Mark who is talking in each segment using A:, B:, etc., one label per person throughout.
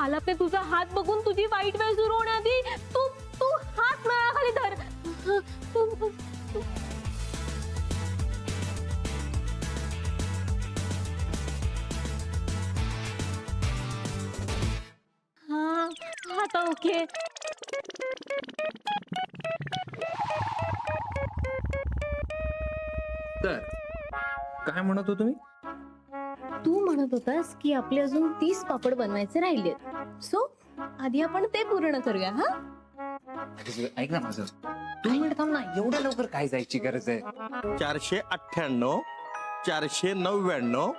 A: आलापने तुझा हात बघून तुझी वाईट वेळ सुरू होण्याआधी तू तू हात नळाखाली धर. हा आता ओके.
B: तर काय म्हणत होतो तुम्ही?
A: तू म्हणत होतास की आपले अजून 30 पापड बनवायचे राहिलेत, सो आधी आपण ते पूर्ण करूया. हा
B: ऐक ना माझं, 2 मिनिट थांब ना. एवढ्या लवकर काय जायची गरज आहे?
C: 498, 499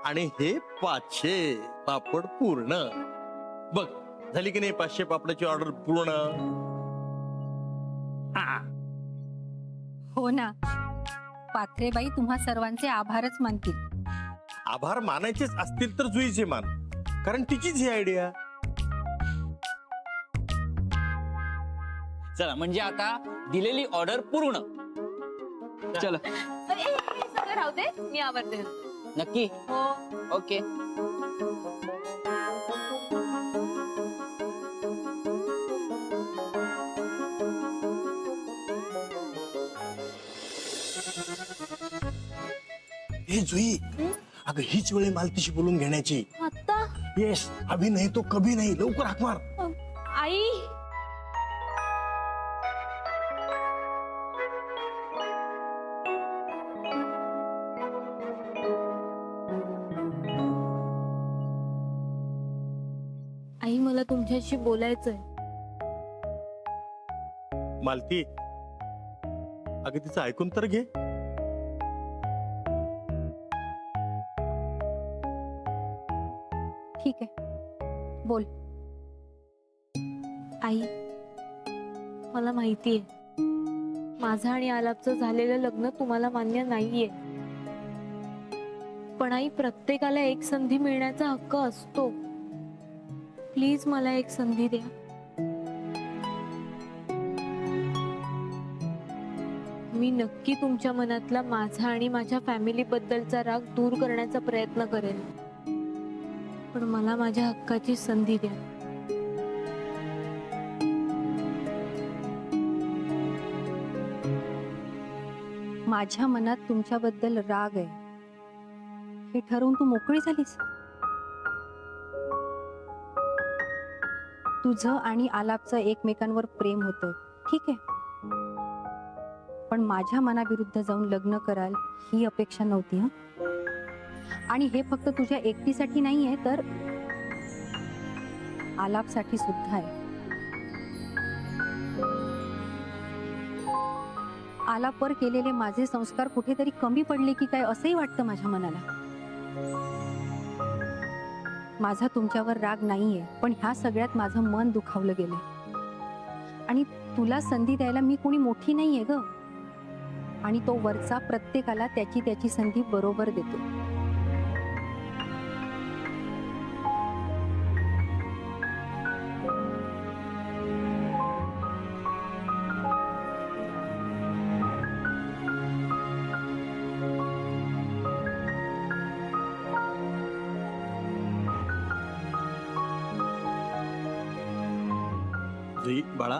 C: आणि हे 500 पापड पूर्ण. बघ झाली की नाही 500 पापडाची ऑर्डर पूर्ण.
D: हो ना, पाथरेबाई तुम्हा सर्वांचे आभारच मानतील.
C: आभार मानायचेच असतील तर जुईचे मान, कारण तिचीच ही आयडिया.
E: चला म्हणजे आता दिलेली ऑर्डर पूर्ण. चला
A: सगळं राहू दे, मी आवडते.
E: नक्की.
A: हो.
E: ओके.
C: हे जुई, अगं हीच वेळ मालतीशी बोलून घेण्याची.
A: आता
C: येस, अभी नाही तो कभी नाही. लवकर हाक मार.
A: आई आई मला तुमच्याशी बोलायचंय.
C: मालती, अगं तिचं ऐकून तर घे.
D: ठीक आहे, बोल.
A: आई मला माहितीये माझं आणि आलापचं झालेलं लग्न तुम्हाला मान्य नाहीये, पण आई प्रत्येकाला एक संधी मिळण्याचा हक्क असतो. प्लीज मला एक संधी द्या. मी नक्की तुमच्या मनातला माझा आणि माझ्या फॅमिली बद्दलचा राग दूर करण्याचा प्रयत्न करेन, पण मला माझ्या हक्काची संधी द्या.
D: माझ्या मनात तुमच्याबद्दल राग आहे हे ठरवून तू मोकळी झालीस. तुझं आणि आलापचं एकमेकांवर प्रेम होतं, ठीक आहे, पण माझ्या मनाविरुद्ध जाऊन लग्न कराल ही अपेक्षा नव्हती. हं, आणि हे फक्त तुझ्या एकटीसाठी नाहीये, तर आलापसाठी सुद्धा आहे. आलापवर केलेले माझे संस्कार कुठेतरी कमी पडले की काय असंही वाटतं माझ्या मनाला. माझा तुमच्यावर राग नाहीये, पण ह्या सगळ्यात माझं मन दुखावलं गेलंय. आणि तुला संधी द्यायला मी कोणी मोठी नाहीये ग, आणि तो वरचा प्रत्येकाला त्याची त्याची संधी बरोबर देतो.
C: जुई बाळा,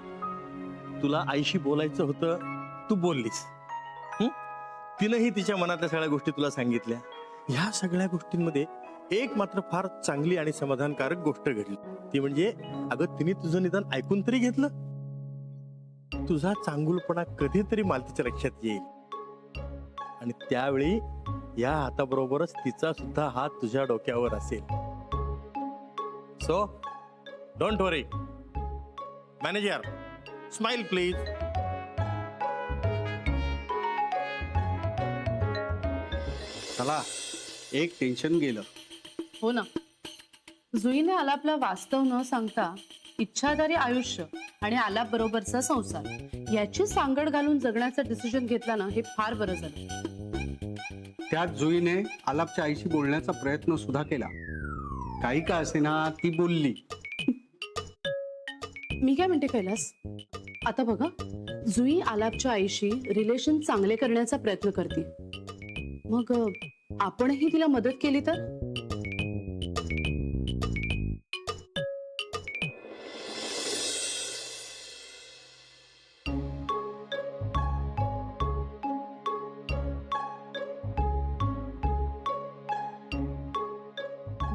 C: तुला आईशी बोलायचं होतं, तू बोललीस. तिनंही तिच्या मनातल्या सगळ्या गोष्टी तुला सांगितल्या. ह्या सगळ्या गोष्टींमध्ये एक मात्र फार चांगली आणि समाधानकारक गोष्ट घडली, ती म्हणजे अगं तिने तुझं निदान ऐकून तरी घेतलं. तुझा चांगुलपणा कधीतरी मालतीच्या लक्षात येईल, आणि त्यावेळी या हाताबरोबरच तिचा सुद्धा हात तुझ्या डोक्यावर असेल. So don't worry. Manager, smile please.
F: चला, एक टेन्शन गेलं.
G: हो ना, जुईने आलापला वास्तव न सांगता इच्छाधारी आयुष्य आणि आलाप बरोबरचा संसार याची सांगड घालून जगण्याचा डिसिजन घेतला ना, हे फार बरं झालं.
F: त्यात जुईने आलापच्या आईशी बोलण्याचा प्रयत्न सुद्धा केला. काही का असेना ती बोलली.
G: मी काय म्हणते कैलास, आता बघा, जुई आलापच्या आईशी रिलेशन चांगले करण्याचा प्रयत्न करते. मग आपणही तिला मदत केली तर?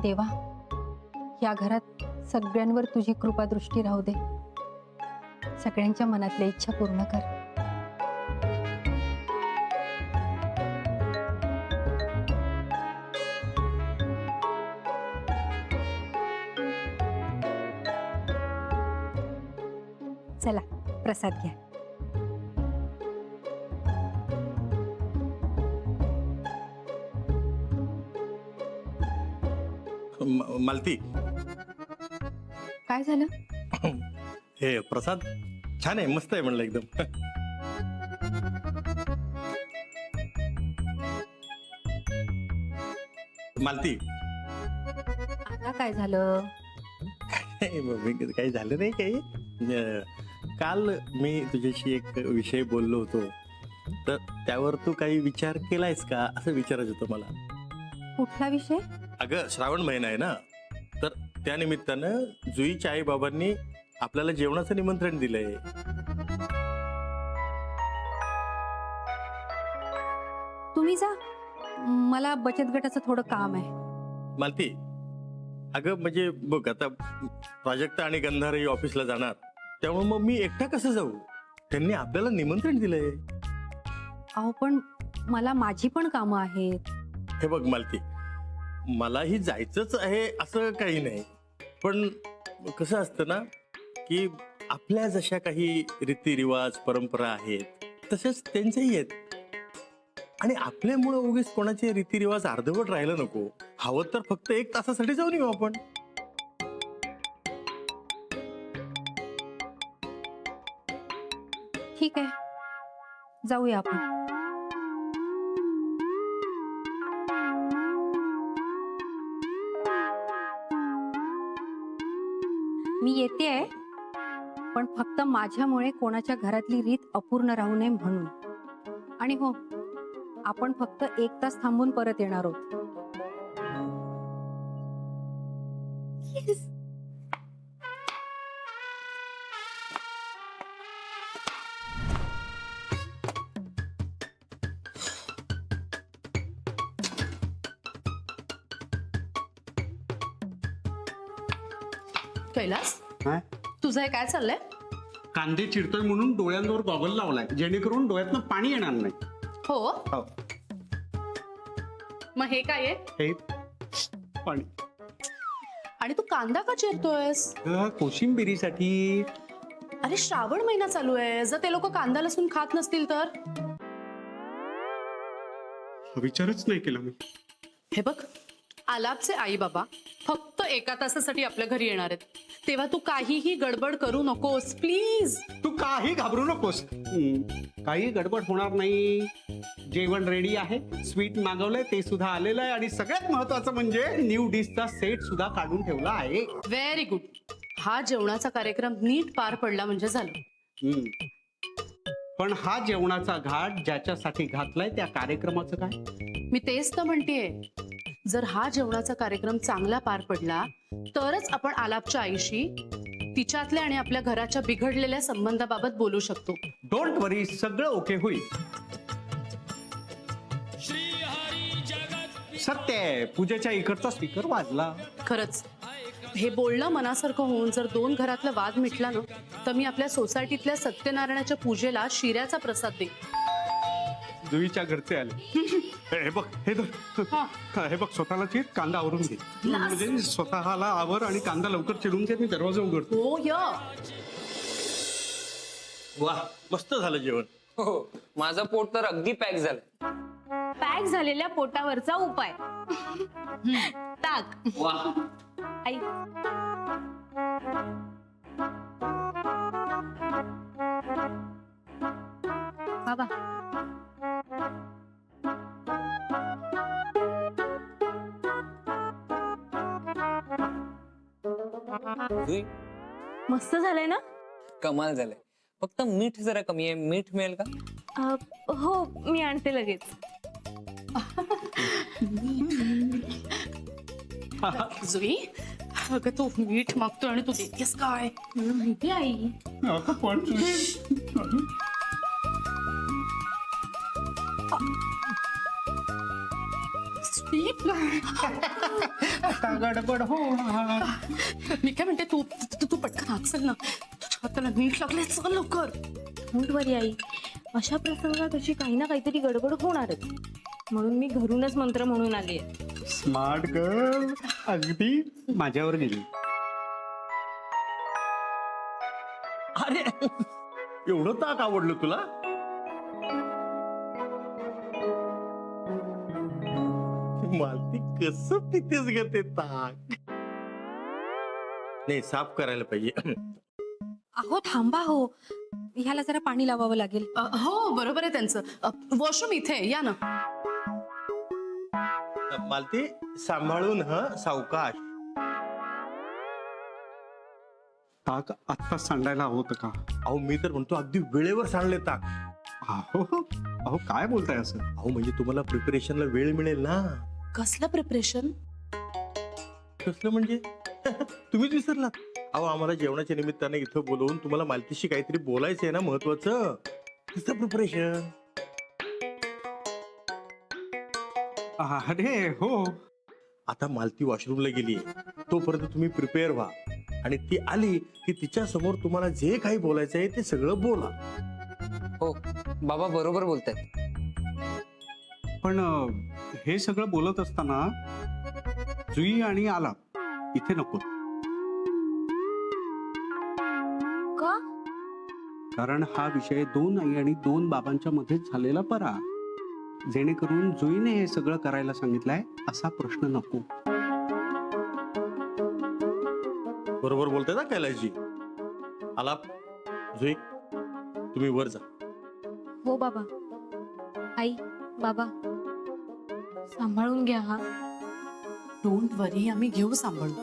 D: देवा, या घरात सगळ्यांवर तुझी कृपा दृष्टी राहू दे. सगळ्यांच्या मनातल्या इच्छा पूर्ण कर. चला प्रसाद घ्या.
C: मालती,
D: काय झालं?
C: हे प्रसाद छान आहे, मस्त आहे म्हणलं एकदम. मालती,
D: आता काय झालं?
C: काही झालं नाही काही. काल मी तुझ्याशी एक विषय बोललो होतो, तर त्यावर तू काही विचार केलायस का असं विचारायचं होतं मला.
D: कुठला विषय?
C: अगं श्रावण महिना आहे ना, तर त्या निमित्तानं जुईच्या आई बाबांनी आपल्याला जेवणाचं निमंत्रण दिलंय.
D: तुम्ही जा, मला बचत गटाचं थोडं काम आहे.
C: मालती, अगं म्हणजे बघ आता प्राजक्ता आणि गंधारही ऑफिसला जाणार, त्यामुळे मग मी एकटा कसं जाऊ? त्यांनी आपल्याला निमंत्रण दिलंय.
D: अहो पण मला माझी पण कामं आहेत.
C: हे बघ मालती, मलाही जायचंच आहे असं काही नाही, पण कसं असतं ना की आपल्या जशा काही रीतिरिवाज परंपरा आहेत तसेच त्यांचेही आहेत, आणि आपल्यामुळे उगीच कोणाचे रीतिरिवाज अर्धवट राहिलं नको. हवं तर फक्त 1 तासासाठी जाऊन येऊ आपण.
D: ठीक आहे, जाऊया आपण. मी येतेय, पण फक्त माझ्यामुळे कोणाच्या घरातली रीत अपूर्ण राहू नये म्हणून. आणि हो, आपण फक्त 1 तास थांबून परत येणार आहोत.
G: कैलास,
F: हा?
G: तुझं हे काय चाललंय?
F: कांदे चिरतोय म्हणून डोळ्यांवर गॉगल लावलाय, जेणेकरून डोळ्यातनं पाणी येणार नाही.
G: हो,
F: हो.
G: मग हे काय आहे?
F: हे पाणी
G: आणि तू कांदा का चिरतोयस?
F: कोशिंबिरीसाठी.
G: अरे श्रावण महिना चालू आहे, जर ते लोक कांदा लसूण खात नसतील तर?
F: विचारच नाही केला मी.
G: हे बघ, आलापचे आई बाबा फक्त 1 तासासाठी आपल्या घरी येणार आहेत, तेव्हा तू काहीही गडबड करू नकोस प्लीज.
F: तू काही घाबरू नकोस. काही गडबड होणार नाही. जेवण रेडी आहे, स्वीट मागवलंय ते सुद्धा आलेलं आहे, आणि सगळ्यात महत्वाचं म्हणजे न्यू डिशचा सेट सुद्धा काढून ठेवला आहे.
G: Very good. हा जेवणाचा कार्यक्रम नीट पार पडला म्हणजे झालं.
F: पण हा जेवणाचा घाट ज्याच्यासाठी घातलाय त्या कार्यक्रमाचं काय?
G: मी तेच तर म्हणतेय, जर हा जेवणाचा कार्यक्रम चांगला पार पडला तरच आपण आलापच्या आईशी तिच्यातल्या आणि आपल्या घराच्या बिघडलेल्या संबंधाबाबत बोलू शकतो.
F: डोंट वरी, सगळं ओके होईल. सत्य आहे, पूजेच्या इकडचा स्पीकर वाजला.
G: खरंच हे बोलणं मनासारखं होऊन जर 2 घरातला वाद मिटला ना, तर मी आपल्या सोसायटीतल्या सत्यनारायणाच्या पूजेला शिऱ्याचा प्रसाद देईन.
F: जुईच्या घरचे आले. हे बघ, हे धर. हे बघ, स्वतःला चिर, कांदा आवरून घे. म्हणजे स्वतःला आवर आणि कांदा लवकर चिरून घे. मी दरवाजा उघडतो.
G: हो य.
C: वा, मस्त झालं जेवण.
E: हो, माझं पोट तर अगदी पॅक झालं.
A: पॅक झालेल्या पोटावरचा उपाय ताक.
E: वा,
A: आई, बाबा
E: जुई,
A: मस्त झालंय ना?
E: कमाल झालंय. फक्त मीठ जरा कमी आहे, मीठ मिळेल का?
A: हो, मी आणते लगेच.
G: जुई, अगं तू मीठ मागतोय आणि तू देतेस काय?
A: मला माहिती आई.
F: पण
G: स्लीप
F: आता गडबड होणार.
G: मी काय म्हणते तू तू तू पटकन आत चल ना, तुझ्या हाताला नीट लागले, चल लवकर.
A: डोंट वरी आई, अशा प्रसंगात अशी काही ना काहीतरी गडबड होणारच, म्हणून मी घरूनच मंत्र म्हणून आले.
F: स्मार्ट गर्ल, अगदी माझ्यावर गेली.
C: अरे एवढं ताक आवडलं तुला? मालती कसं पितेस ग ते ताक? नाही, साफ करायला पाहिजे.
D: अहो थांबा हो, ह्याला जरा पाणी लावावं लागेल.
G: हो बरोबर आहे त्यांचं. वॉशरूम इथे आहे, या ना.
C: मालती सांभाळून सावकाश.
F: ताक आत्ता सांडायला हवं होतं का?
C: अहो मी तर म्हणतो अगदी वेळेवर सांडले ताक.
F: अहो अहो काय बोलताय असं?
C: अहो म्हणजे तुम्हाला प्रिपरेशनला वेळ मिळेल ना.
G: कसलं प्रिपरेशन?
C: कसलं म्हणजे? तुम्हीच विसरलात. अहो आम्हाला जेवणाच्या निमित्ताने इथं बोलवून तुम्हाला मालतीशी काहीतरी बोलायचं आहे ना, महत्वाचं. कसं प्रिपरेशन?
F: अरे हो.
C: आता मालती वॉशरूमला गेली, तोपर्यंत तुम्ही प्रिपेअर व्हा आणि ती आली की तिच्या समोर तुम्हाला जे काही बोलायचं आहे ते सगळं बोला.
B: हो बाबा बरोबर बोलतायत.
F: पण हे सगळं बोलत असताना जुई आणि आलाप इथे नको.
A: का?
F: कारण हा विषय 2 आई आणि 2 बाबांच्या मध्ये झालेला बरा. जेणेकरून जुईने हे सगळं करायला सांगितलंय असा प्रश्न नको.
C: बरोबर बोलताय ना कैलासजी. आलाप, जुई तुम्ही वर जा.
A: हो बाबा. आई, बाबा, सांभाळून घ्या हा.
G: डोंट वरी, आम्ही घेऊ सांभाळून.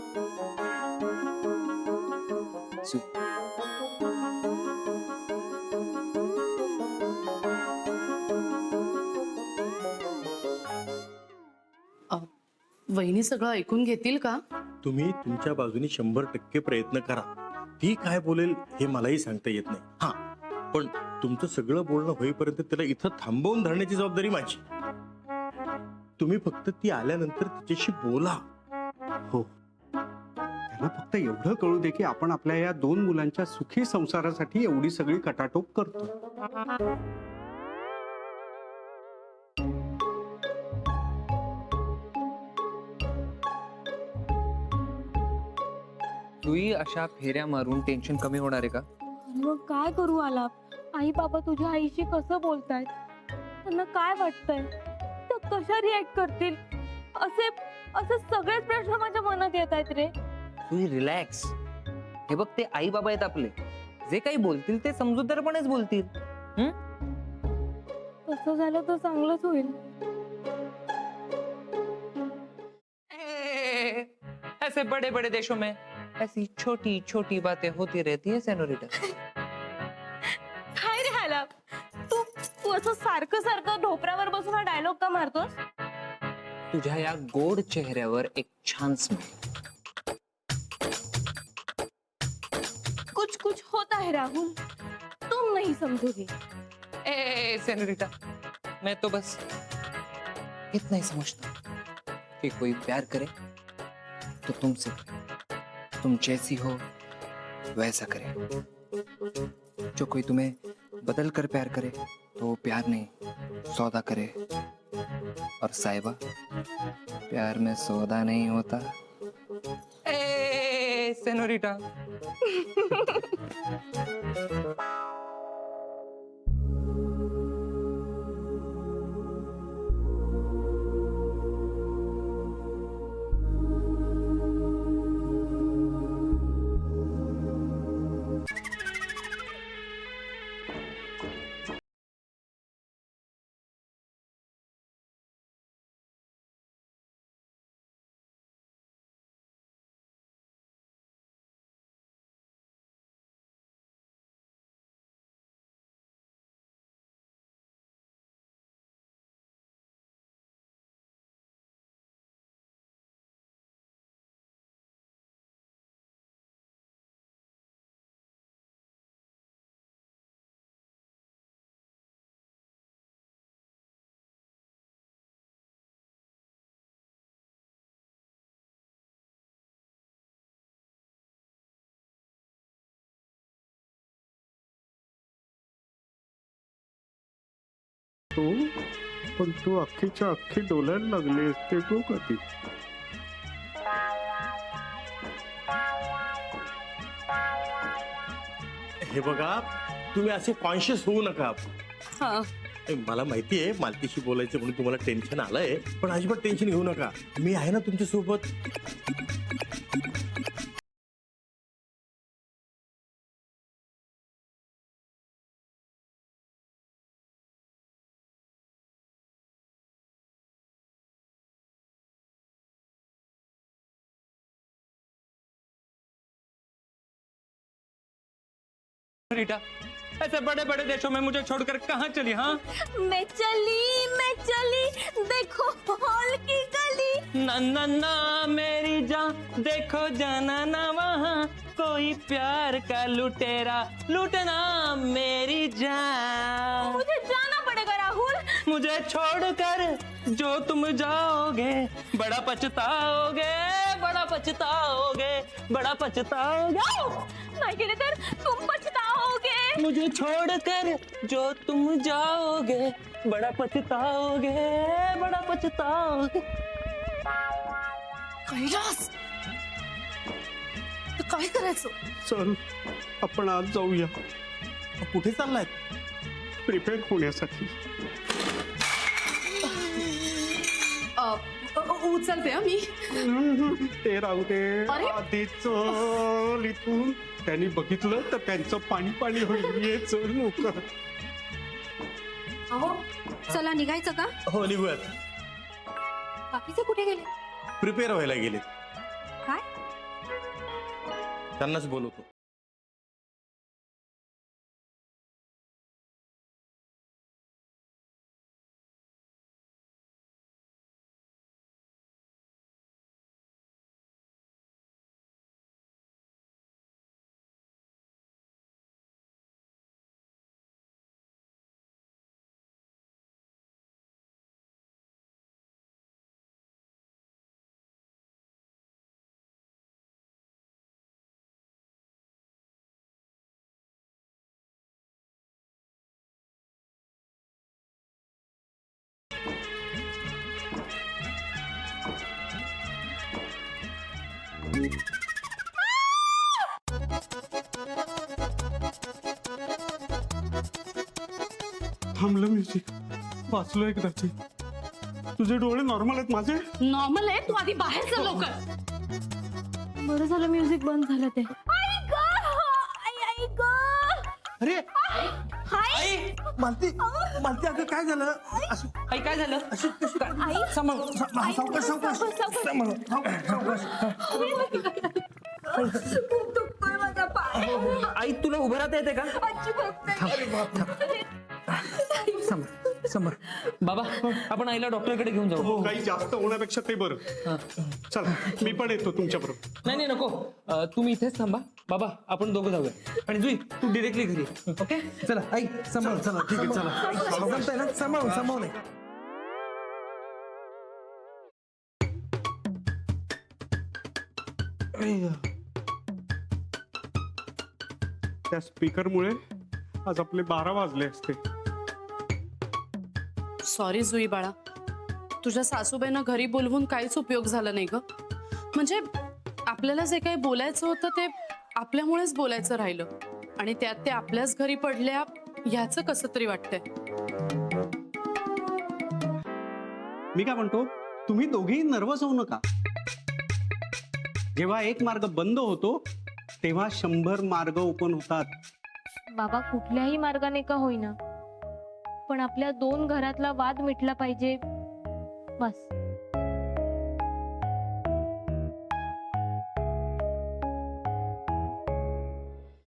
G: वहिनी सगळं ऐकून घेतील का?
C: तुम्ही तुमच्या बाजूने 100% प्रयत्न करा. ती काय बोलेल हे मलाही सांगता येत नाही. हा, पण तुमचं सगळं बोलणं होईपर्यंत तिला इथं थांबवून धरण्याची जबाबदारी माझी. तुम्ही फक्त ती आल्यानंतर तिच्याशी बोला.
F: हो, त्यांना फक्त एवढं कळू दे की आपण आपल्या या 2 मुलांच्या सुखी संसारासाठी एवढी सगळी कटाटोप करतो.
B: जुई अशा फेऱ्या मारून टेन्शन कमी होणार आहे का?
A: मग काय करू आलाप? आई बाबा तुझ्या आईशी कसं बोलतायत? त्यांना काय वाटतंय? त्या कशा रिॲक्ट करतील? असे असे सगळेच प्रश्न माझ्या मनात येत आहेत रे.
B: जुई रिलॅक्स. हे बघ, ते आई बाबा आहेत आपले. जे काही बोलतील ते समजूतदारपणेच बोलतील.
A: तसं झालं तर चांगलंच होईल.
B: ऐसे बड़े बड़े देशों में ऐसी छोटी छोटी बातें होती रहती है सेनोरिटा.
A: काय रे आलाप? तू तू असं सारखं सारखं ढोपरावर बसून हा डायलॉग का मारतोस?
B: तुझ्या या गोड चेहऱ्यावर एक छान स्माइल.
A: कुछ कुछ होता है राहुल, तुम नहीं समझोगे.
B: ए सेनोरिटा, मैं तो बस इतना ही समझता कि कोई प्यार करे तो तुमसे, तुम जैसी हो वैसा करे. जो कोई तुम्हें बदल कर प्यार करे तो वो प्यार नहीं सौदा करे. और साहिबा, प्यार में सौदा नहीं होता. ए सेनोरिटा.
F: पण तू अख्खीच्या अख्खी डोलायला लागली असते तू कधी.
C: हे बघा, तुम्ही असे कॉन्शियस होऊ नका. मला माहितीये मालतीशी बोलायचं म्हणून तुम्हाला टेन्शन आलंय, पण अजिबात टेन्शन घेऊ नका. मी आहे ना तुमच्या सोबत.
E: रीटा, ऐसे बड़े बड़े देशों में मुझे छोड़कर कहाँ चली? हाँ,
A: मैं चली देखो हॉल की गली.
E: ना ना ना मेरी जान, देखो जाना ना वहाँ कोई प्यार का लुटेरा लूटना मेरी जान.
A: मुझे जाना पड़ेगा राहुल.
E: मुझे छोड़कर जो तुम जाओगे बड़ा पछताओगे, बड़ा पछताओगे, बड़ा पछताओगे.
A: नाही गेले तर तुम पछताओगे.
E: मुझे छोड़कर जो तुम जाओगे बड़ा पछताओगे, बड़ा पछताओगे.
G: कैलास, तर काय करायचं?
F: चल आपण आज जाऊया
C: कुठे चाललाय?
F: प्रिपेअर होण्यासाठी.
G: उचलते मी.
F: ते राहू दे.
G: अरे.
F: आधी चल इथून. त्यांनी बघितलं तर त्यांचं पाणी पाणी होईल. ये चल लवकर.
D: अहो चला निघायचं का?
C: हो निघूयात.
D: बाकीचे कुठे गेले?
C: प्रिपेअर व्हायला गेले.
D: काय?
C: त्यांनाच बोलवतो.
F: थांबलं म्युझिक. वाचलो एकदाची. तुझे डोळे नॉर्मल आहेत माझे.
G: नॉर्मल आहे, तू आधी बाहेर चल लवकर.
A: बरं झालं म्युझिक बंद झालं ते. आई ग, आई ग.
C: अरे
A: हाय.
C: मालती, मालती अगं काय झालं? असं
E: आई काय झालं?
C: अशी कशी काय? सांभाळ, सावकाश सावकाश सांभाळ, सावकाश.
A: खूप दुखतोय माझा पाय.
E: आई तुला उभं राहता येते का?
A: अजिबात नाही.
E: समोर बाबा, आपण आईला डॉक्टरकडे घेऊन जाऊ.
F: काही जास्त होण्यापेक्षा ते बरं. चला मी पण येतो तुमच्या बरोबर.
E: नाही नाही नको, तुम्ही इथेच थांबा. बाबा आपण दोघं जाऊया. आणि जुई तू डिरेक्टली घरी. ओके चला आई सांभाळ.
C: चला ठीक आहे, चला.
E: जमतंय ना? सांभाळून
F: त्या स्पीकरमुळे आज आपले 12 वाजले असते.
G: सॉरी जुई बाळा, तुझ्या सासूबाईंना घरी बोलवून काहीच उपयोग झाला नाही ग. म्हणजे आपल्याला जे काही बोलायचं होतं ते आपल्यामुळेच बोलायचं राहिलं, आणि त्यात ते आपल्याच घरी पडल्या ह्याचं कसं तरी वाटतंय.
F: मी काय म्हणतो, तुम्ही दोघेही नर्वस होऊ नका. जेव्हा एक मार्ग बंद होतो तेव्हा 100 मार्ग ओपन होतात.
A: बाबा कुठल्याही मार्गाने का होईना, पण आपल्या 2 घरातला वाद मिटला पाहिजे बस.